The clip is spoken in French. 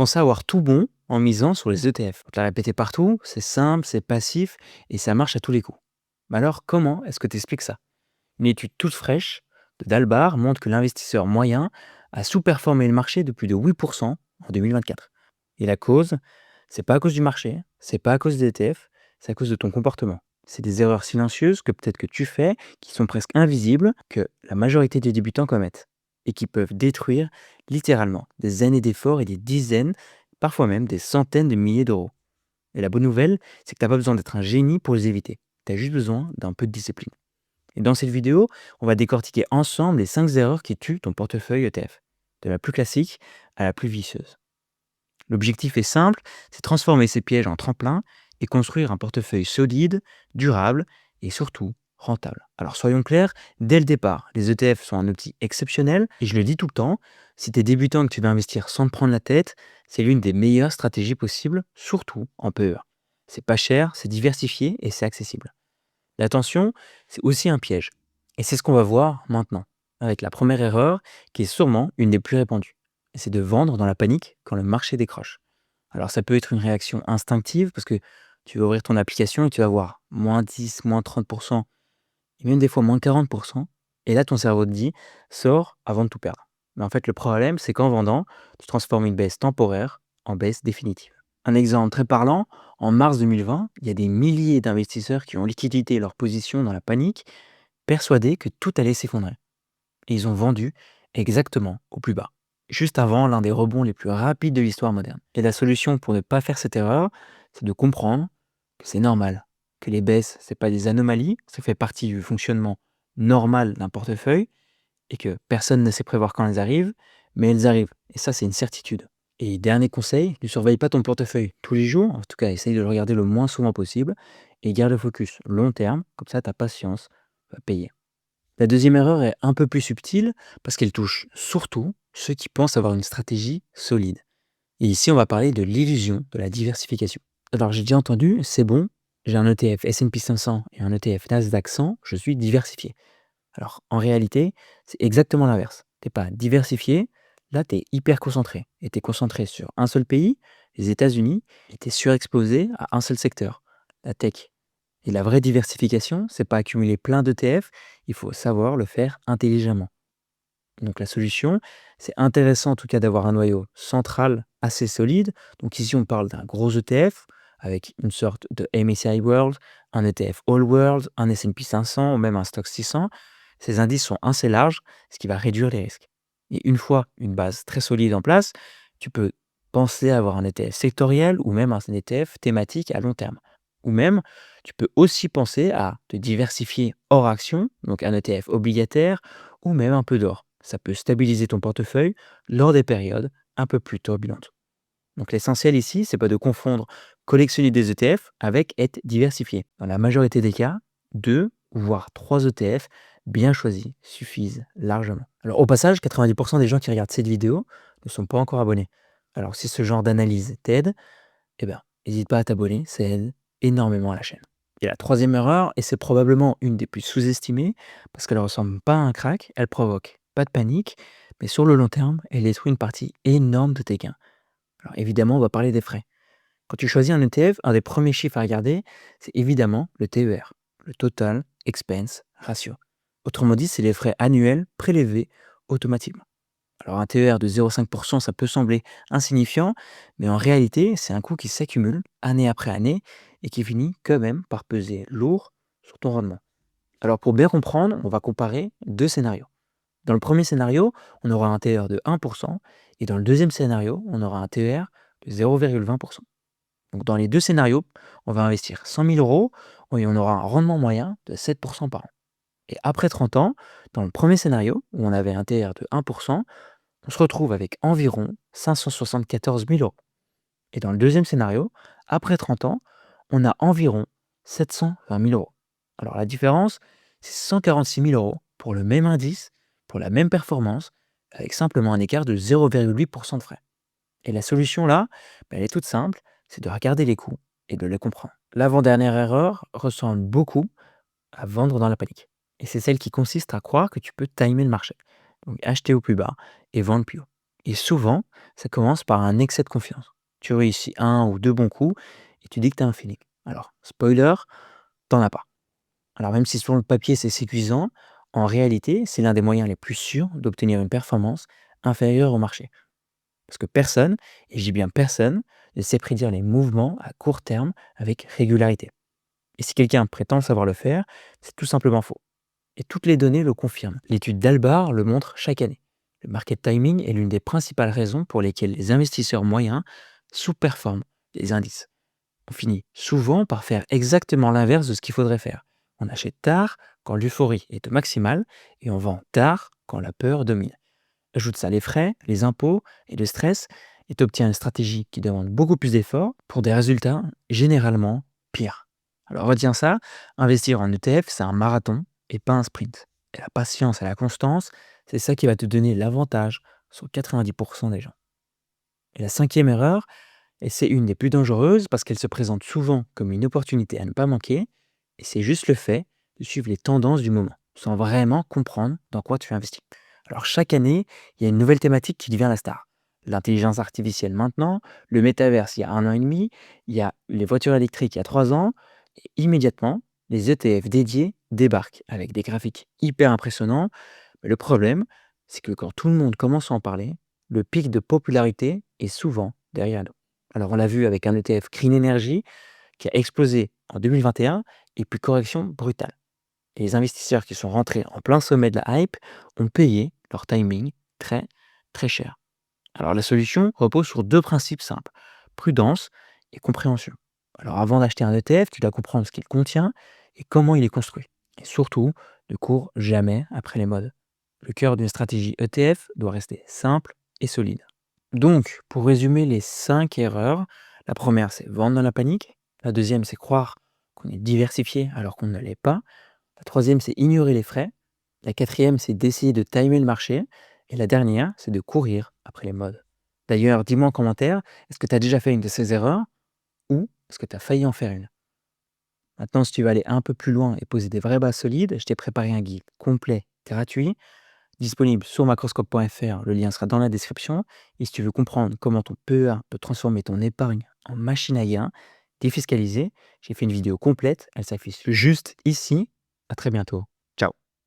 pensais avoir tout bon en misant sur les ETF. On te l'a répété partout, c'est simple, c'est passif et ça marche à tous les coups. Mais alors, comment est-ce que tu expliques ça? Une étude toute fraîche de Dalbar montre que l'investisseur moyen a sous-performé le marché de plus de 8% en 2024. Et la cause, c'est pas à cause du marché, c'est pas à cause des ETF, c'est à cause de ton comportement. C'est des erreurs silencieuses que peut-être que tu fais, qui sont presque invisibles, que la majorité des débutants commettent, et qui peuvent détruire littéralement des années d'efforts et des dizaines, parfois même des centaines de milliers d'euros. Et la bonne nouvelle, c'est que tu n'as pas besoin d'être un génie pour les éviter. Tu as juste besoin d'un peu de discipline. Et dans cette vidéo, on va décortiquer ensemble les 5 erreurs qui tuent ton portefeuille ETF, de la plus classique à la plus vicieuse. L'objectif est simple, c'est transformer ces pièges en tremplin et construire un portefeuille solide, durable et surtout rentable. Alors soyons clairs, dès le départ, les ETF sont un outil exceptionnel et je le dis tout le temps, si tu es débutant et que tu veux investir sans te prendre la tête, c'est l'une des meilleures stratégies possibles, surtout en PEA. C'est pas cher, c'est diversifié et c'est accessible. L'attention, c'est aussi un piège. Et c'est ce qu'on va voir maintenant, avec la première erreur, qui est sûrement une des plus répandues. Et c'est de vendre dans la panique quand le marché décroche. Alors ça peut être une réaction instinctive, parce que tu vas ouvrir ton application et tu vas voir moins 10, moins 30%, et même des fois moins 40%. Et là, ton cerveau te dit, sors avant de tout perdre. Mais en fait, le problème, c'est qu'en vendant, tu transformes une baisse temporaire en baisse définitive. Un exemple très parlant, en mars 2020, il y a des milliers d'investisseurs qui ont liquidité leur position dans la panique, persuadés que tout allait s'effondrer. Et ils ont vendu exactement au plus bas, juste avant l'un des rebonds les plus rapides de l'histoire moderne. Et la solution pour ne pas faire cette erreur, c'est de comprendre que c'est normal, que les baisses, c'est pas des anomalies, ça fait partie du fonctionnement normal d'un portefeuille, et que personne ne sait prévoir quand elles arrivent, mais elles arrivent. Et ça, c'est une certitude. Et dernier conseil, ne surveille pas ton portefeuille tous les jours, en tout cas essaye de le regarder le moins souvent possible, et garde le focus long terme, comme ça ta patience va payer. La deuxième erreur est un peu plus subtile, parce qu'elle touche surtout ceux qui pensent avoir une stratégie solide. Et ici, on va parler de l'illusion de la diversification. Alors j'ai déjà entendu, c'est bon, j'ai un ETF S&P 500 et un ETF Nasdaq 100, je suis diversifié. Alors, en réalité, c'est exactement l'inverse. Tu es pas diversifié, là, tu es hyper concentré. Et tu es concentré sur un seul pays, les États-Unis, et tu es surexposé à un seul secteur, la tech. Et la vraie diversification, c'est pas accumuler plein d'ETF, il faut savoir le faire intelligemment. Donc la solution, c'est intéressant en tout cas d'avoir un noyau central assez solide. Donc ici, on parle d'un gros ETF avec une sorte de MSCI World, un ETF All World, un S&P 500 ou même un Stock 600. Ces indices sont assez larges, ce qui va réduire les risques. Et une fois une base très solide en place, tu peux penser à avoir un ETF sectoriel ou même un ETF thématique à long terme. Ou même, tu peux aussi penser à te diversifier hors action, donc un ETF obligataire ou même un peu d'or. Ça peut stabiliser ton portefeuille lors des périodes un peu plus turbulentes. Donc l'essentiel ici, c'est pas de confondre collectionner des ETF avec être diversifié. Dans la majorité des cas, 2 voire 3 ETF bien choisis suffisent largement. Alors au passage, 90% des gens qui regardent cette vidéo ne sont pas encore abonnés. Alors si ce genre d'analyse t'aide, eh ben, n'hésite pas à t'abonner, ça aide énormément à la chaîne. Et la troisième erreur, et c'est probablement une des plus sous-estimées, parce qu'elle ne ressemble pas à un crack, elle provoque pas de panique, mais sur le long terme, elle détruit une partie énorme de tes gains. Alors évidemment, on va parler des frais. Quand tu choisis un ETF, un des premiers chiffres à regarder, c'est évidemment le TER, le Total Expense Ratio. Autrement dit, c'est les frais annuels prélevés automatiquement. Alors un TER de 0,5%, ça peut sembler insignifiant, mais en réalité, c'est un coût qui s'accumule année après année et qui finit quand même par peser lourd sur ton rendement. Alors pour bien comprendre, on va comparer deux scénarios. Dans le premier scénario, on aura un TER de 1% et dans le deuxième scénario, on aura un TER de 0,20%. Donc dans les deux scénarios, on va investir 100 000 euros et on aura un rendement moyen de 7% par an. Et après 30 ans, dans le premier scénario, où on avait un TR de 1%, on se retrouve avec environ 574 000 euros. Et dans le deuxième scénario, après 30 ans, on a environ 720 000 euros. Alors la différence, c'est 146 000 euros pour le même indice, pour la même performance, avec simplement un écart de 0,8% de frais. Et la solution là, elle est toute simple, c'est de regarder les coûts et de les comprendre. L'avant-dernière erreur ressemble beaucoup à vendre dans la panique. Et c'est celle qui consiste à croire que tu peux timer le marché. Donc acheter au plus bas et vendre plus haut. Et souvent, ça commence par un excès de confiance. Tu réussis un ou deux bons coups et tu dis que tu as un feeling. Alors, spoiler, t'en as pas. Alors même si sur le papier c'est séduisant, en réalité, c'est l'un des moyens les plus sûrs d'obtenir une performance inférieure au marché. Parce que personne, et je dis bien personne, ne sait prédire les mouvements à court terme avec régularité. Et si quelqu'un prétend savoir le faire, c'est tout simplement faux. Et toutes les données le confirment. L'étude d'Albar le montre chaque année. Le market timing est l'une des principales raisons pour lesquelles les investisseurs moyens sous-performent les indices. On finit souvent par faire exactement l'inverse de ce qu'il faudrait faire. On achète tard quand l'euphorie est au maximal et on vend tard quand la peur domine. Ajoute ça les frais, les impôts et le stress et tu obtiens une stratégie qui demande beaucoup plus d'efforts pour des résultats généralement pires. Alors retiens ça, investir en ETF, c'est un marathon et pas un sprint. Et la patience et la constance, c'est ça qui va te donner l'avantage sur 90% des gens. Et la cinquième erreur, et c'est une des plus dangereuses parce qu'elle se présente souvent comme une opportunité à ne pas manquer, et c'est juste le fait de suivre les tendances du moment, sans vraiment comprendre dans quoi tu investis. Alors chaque année, il y a une nouvelle thématique qui devient la star. L'intelligence artificielle maintenant, le métaverse il y a un an et demi, il y a les voitures électriques il y a 3 ans, et immédiatement, les ETF dédiés débarquent avec des graphiques hyper impressionnants. Mais le problème, c'est que quand tout le monde commence à en parler, le pic de popularité est souvent derrière nous. Alors on l'a vu avec un ETF Green Energy qui a explosé en 2021 et puis correction brutale. Et les investisseurs qui sont rentrés en plein sommet de la hype ont payé leur timing très très cher. Alors la solution repose sur deux principes simples, prudence et compréhension. Alors avant d'acheter un ETF, tu dois comprendre ce qu'il contient et comment il est construit. Et surtout, ne cours jamais après les modes. Le cœur d'une stratégie ETF doit rester simple et solide. Donc, pour résumer les 5 erreurs, la première c'est vendre dans la panique, la deuxième c'est croire qu'on est diversifié alors qu'on ne l'est pas, la troisième c'est ignorer les frais, la quatrième c'est d'essayer de timer le marché, et la dernière c'est de courir après les modes. D'ailleurs, dis-moi en commentaire, est-ce que tu as déjà fait une de ces erreurs ou est-ce que tu as failli en faire une? Maintenant, si tu veux aller un peu plus loin et poser des vraies bases solides, je t'ai préparé un guide complet, gratuit, disponible sur macroscope.fr, le lien sera dans la description. Et si tu veux comprendre comment ton PEA peut transformer ton épargne en machine à gain défiscalisée, j'ai fait une vidéo complète, elle s'affiche juste ici. À très bientôt.